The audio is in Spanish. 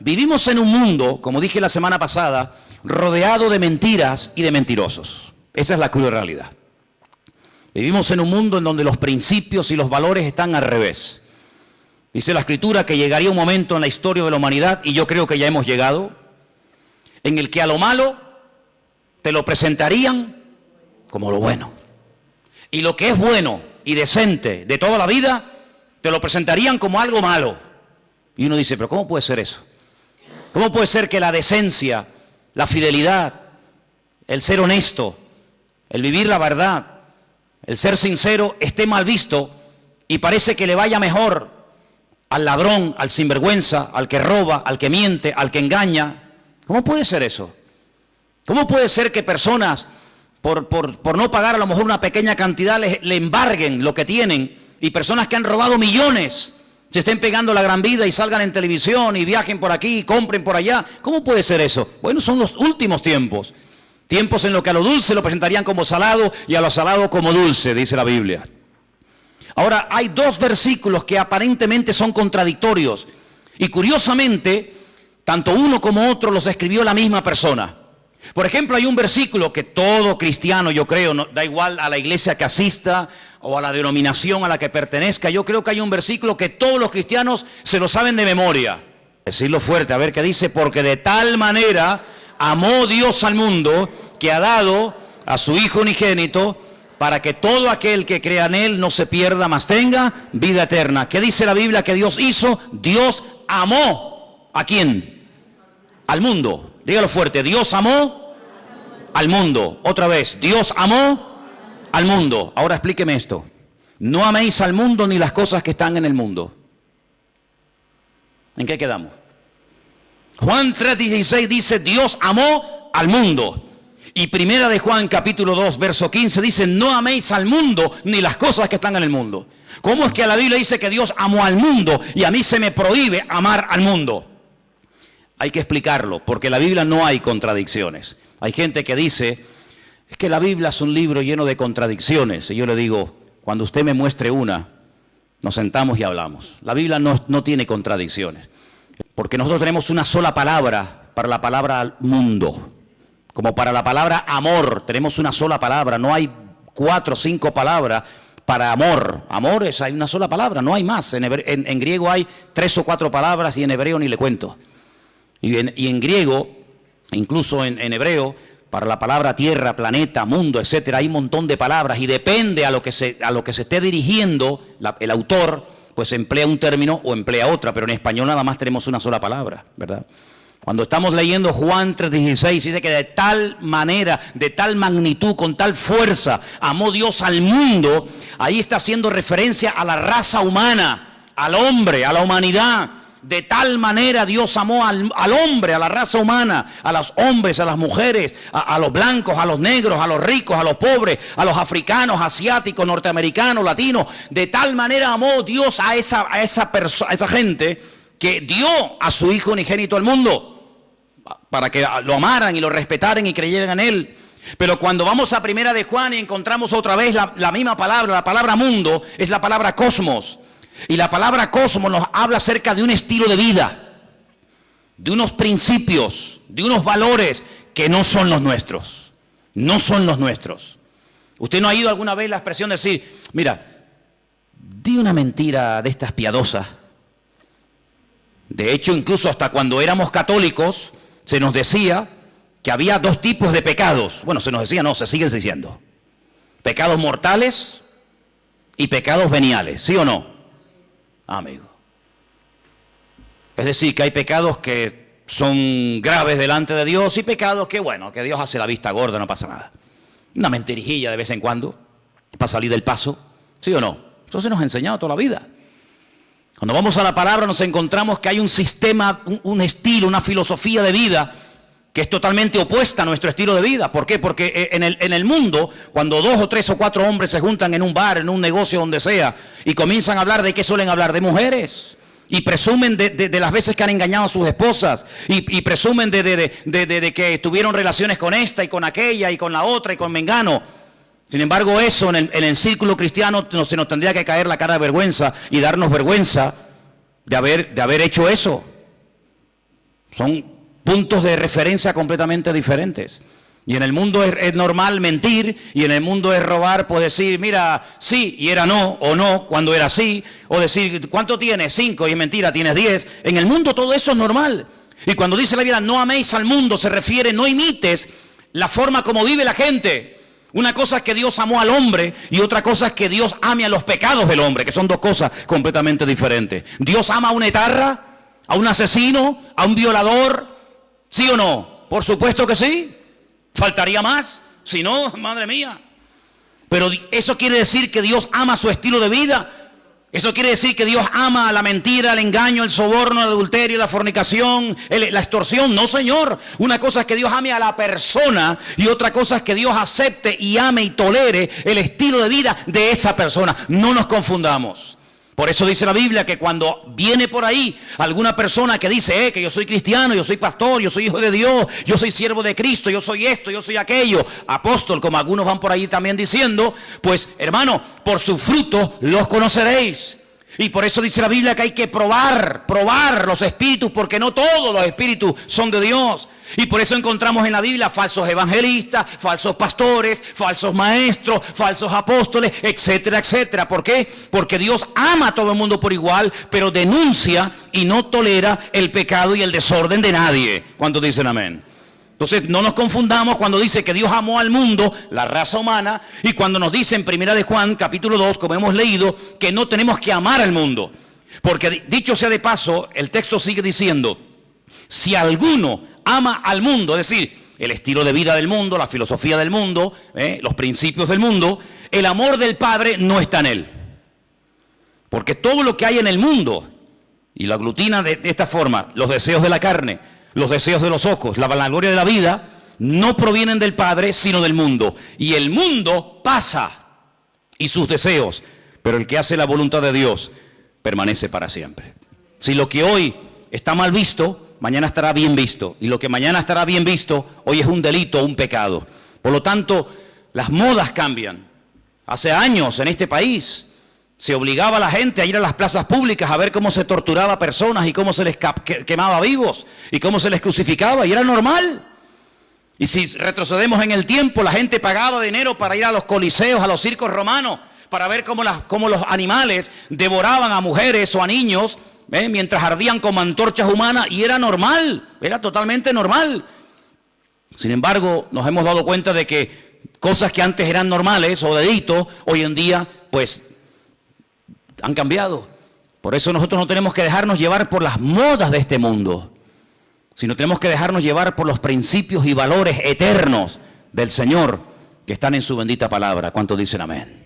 vivimos en un mundo, como dije la semana pasada, rodeado de mentiras y de mentirosos. Esa es la cruda realidad. Vivimos en un mundo en donde los principios y los valores están al revés. Dice la Escritura que llegaría un momento en la historia de la humanidad, y yo creo que ya hemos llegado, en el que a lo malo te lo presentarían como lo bueno. Y lo que es bueno y decente de toda la vida, te lo presentarían como algo malo. Y uno dice, pero ¿cómo puede ser eso? ¿Cómo puede ser que la decencia, la fidelidad, el ser honesto, el vivir la verdad, el ser sincero esté mal visto y parece que le vaya mejor al ladrón, al sinvergüenza, al que roba, al que miente, al que engaña? ¿Cómo puede ser eso? ¿Cómo puede ser que personas, por no pagar a lo mejor una pequeña cantidad, le embarguen lo que tienen, y personas que han robado millones se estén pegando la gran vida y salgan en televisión y viajen por aquí y compren por allá? ¿Cómo puede ser eso? Bueno, son los últimos tiempos. Tiempos en los que a lo dulce lo presentarían como salado y a lo salado como dulce, dice la Biblia. Ahora, hay dos versículos que aparentemente son contradictorios. Y curiosamente, tanto uno como otro los escribió la misma persona. Por ejemplo, hay un versículo que todo cristiano, yo creo, no, da igual a la iglesia que asista o a la denominación a la que pertenezca, yo creo que hay un versículo que todos los cristianos se lo saben de memoria. Decirlo fuerte, a ver qué dice: porque de tal manera amó Dios al mundo, que ha dado a su Hijo unigénito, para que todo aquel que crea en Él no se pierda, mas tenga vida eterna. ¿Qué dice la Biblia que Dios hizo? Dios amó. ¿A quién? Al mundo. Dígalo fuerte: Dios amó al mundo. Otra vez: Dios amó al mundo. Ahora explíqueme esto. No améis al mundo ni las cosas que están en el mundo. ¿En qué quedamos? Juan 3:16 dice: Dios amó al mundo. Y primera de Juan capítulo 2 verso 15 dice: no améis al mundo ni las cosas que están en el mundo. ¿Cómo es que la Biblia dice que Dios amó al mundo y a mí se me prohíbe amar al mundo? Hay que explicarlo, porque en la Biblia no hay contradicciones. Hay gente que dice: es que la Biblia es un libro lleno de contradicciones. Y yo le digo: cuando usted me muestre una, nos sentamos y hablamos. La Biblia no tiene contradicciones, porque nosotros tenemos una sola palabra para la palabra mundo. Como para la palabra amor, tenemos una sola palabra. No hay 4 o 5 palabras para amor. Amor hay una sola palabra, no hay más. En griego hay 3 o 4 palabras, y en hebreo ni le cuento. Y en griego, incluso en hebreo, para la palabra tierra, planeta, mundo, etcétera, hay un montón de palabras, y depende a lo que se esté dirigiendo el autor, pues emplea un término o emplea otra, pero en español nada más tenemos una sola palabra, ¿verdad? Cuando estamos leyendo Juan 3:16, dice que de tal manera, de tal magnitud, con tal fuerza, amó Dios al mundo. Ahí está haciendo referencia a la raza humana, al hombre, a la humanidad. De tal manera Dios amó al hombre, a la raza humana, a los hombres, a las mujeres, a los blancos, a los negros, a los ricos, a los pobres, a los africanos, asiáticos, norteamericanos, latinos. De tal manera amó Dios a esa gente, que dio a su Hijo unigénito al mundo, para que lo amaran y lo respetaran y creyeran en Él. Pero cuando vamos a primera de Juan y encontramos otra vez la misma palabra, la palabra mundo es la palabra cosmos. Y la palabra cosmos nos habla acerca de un estilo de vida, de unos principios, de unos valores que no son los nuestros. No son los nuestros. ¿Usted no ha oído alguna vez la expresión de decir: mira, di una mentira de estas piadosas? De hecho, incluso hasta cuando éramos católicos, se nos decía que había 2 tipos de pecados. Bueno, se nos decía, no, se siguen diciendo. Pecados mortales y pecados veniales, ¿sí o no? Amigo. Es decir, que hay pecados que son graves delante de Dios y pecados que, bueno, que Dios hace la vista gorda, no pasa nada. Una mentirijilla de vez en cuando para salir del paso, ¿sí o no? Eso se nos ha enseñado toda la vida. Cuando vamos a la palabra nos encontramos que hay un sistema, un estilo, una filosofía de vida que es totalmente opuesta a nuestro estilo de vida. ¿Por qué? Porque en el mundo, cuando 2 o 3 o 4 hombres se juntan en un bar, en un negocio, donde sea, y comienzan a hablar, ¿de qué suelen hablar? De mujeres. Y presumen de las veces que han engañado a sus esposas. Y presumen de que tuvieron relaciones con esta y con aquella y con la otra y con mengano. Sin embargo, eso en el círculo cristiano se nos tendría que caer la cara de vergüenza y darnos vergüenza de haber hecho eso. Son puntos de referencia completamente diferentes. Y en el mundo es normal mentir, y en el mundo es robar, pues decir, mira, sí, y era no, o no, cuando era sí, o decir, ¿cuánto tienes? 5, y es mentira, tienes 10. En el mundo todo eso es normal. Y cuando dice la Biblia, no améis al mundo, se refiere, no imites la forma como vive la gente. Una cosa es que Dios amó al hombre, y otra cosa es que Dios ame a los pecados del hombre, que son dos cosas completamente diferentes. ¿Dios ama a una etarra, a un asesino, a un violador? ¿Sí o no? Por supuesto que sí. ¿Faltaría más? Si no, madre mía. Pero eso quiere decir que Dios ama su estilo de vida. Eso quiere decir que Dios ama la mentira, el engaño, el soborno, el adulterio, la fornicación, la extorsión. No, Señor. Una cosa es que Dios ame a la persona, y otra cosa es que Dios acepte y ame y tolere el estilo de vida de esa persona. No nos confundamos. Por eso dice la Biblia que cuando viene por ahí alguna persona que dice que yo soy cristiano, yo soy pastor, yo soy hijo de Dios, yo soy siervo de Cristo, yo soy esto, yo soy aquello, apóstol, como algunos van por ahí también diciendo, pues hermano, por sus frutos los conoceréis. Y por eso dice la Biblia que hay que probar los espíritus, porque no todos los espíritus son de Dios. Y por eso encontramos en la Biblia falsos evangelistas, falsos pastores, falsos maestros, falsos apóstoles, etcétera, etcétera. ¿Por qué? Porque Dios ama a todo el mundo por igual, pero denuncia y no tolera el pecado y el desorden de nadie. ¿Cuántos dicen amén? Entonces no nos confundamos cuando dice que Dios amó al mundo, la raza humana, y cuando nos dice en 1 de Juan, capítulo 2, como hemos leído, que no tenemos que amar al mundo. Porque dicho sea de paso, el texto sigue diciendo, si alguno ama al mundo, es decir, el estilo de vida del mundo, la filosofía del mundo, los principios del mundo, el amor del Padre no está en él. Porque todo lo que hay en el mundo, y lo aglutina de esta forma, los deseos de la carne, los deseos de los ojos, la vanagloria de la vida, no provienen del Padre, sino del mundo. Y el mundo pasa, y sus deseos, pero el que hace la voluntad de Dios permanece para siempre. Si lo que hoy está mal visto, mañana estará bien visto. Y lo que mañana estará bien visto, hoy es un delito, un pecado. Por lo tanto, las modas cambian. Hace años en este país se obligaba a la gente a ir a las plazas públicas a ver cómo se torturaba a personas y cómo se les quemaba vivos y cómo se les crucificaba, y era normal. Y si retrocedemos en el tiempo, la gente pagaba dinero para ir a los coliseos, a los circos romanos, para ver cómo los animales devoraban a mujeres o a niños, mientras ardían como antorchas humanas, y era normal, era totalmente normal. Sin embargo, nos hemos dado cuenta de que cosas que antes eran normales o delitos, hoy en día, pues, han cambiado. Por eso nosotros no tenemos que dejarnos llevar por las modas de este mundo, sino tenemos que dejarnos llevar por los principios y valores eternos del Señor que están en su bendita palabra. ¿Cuántos dicen amén?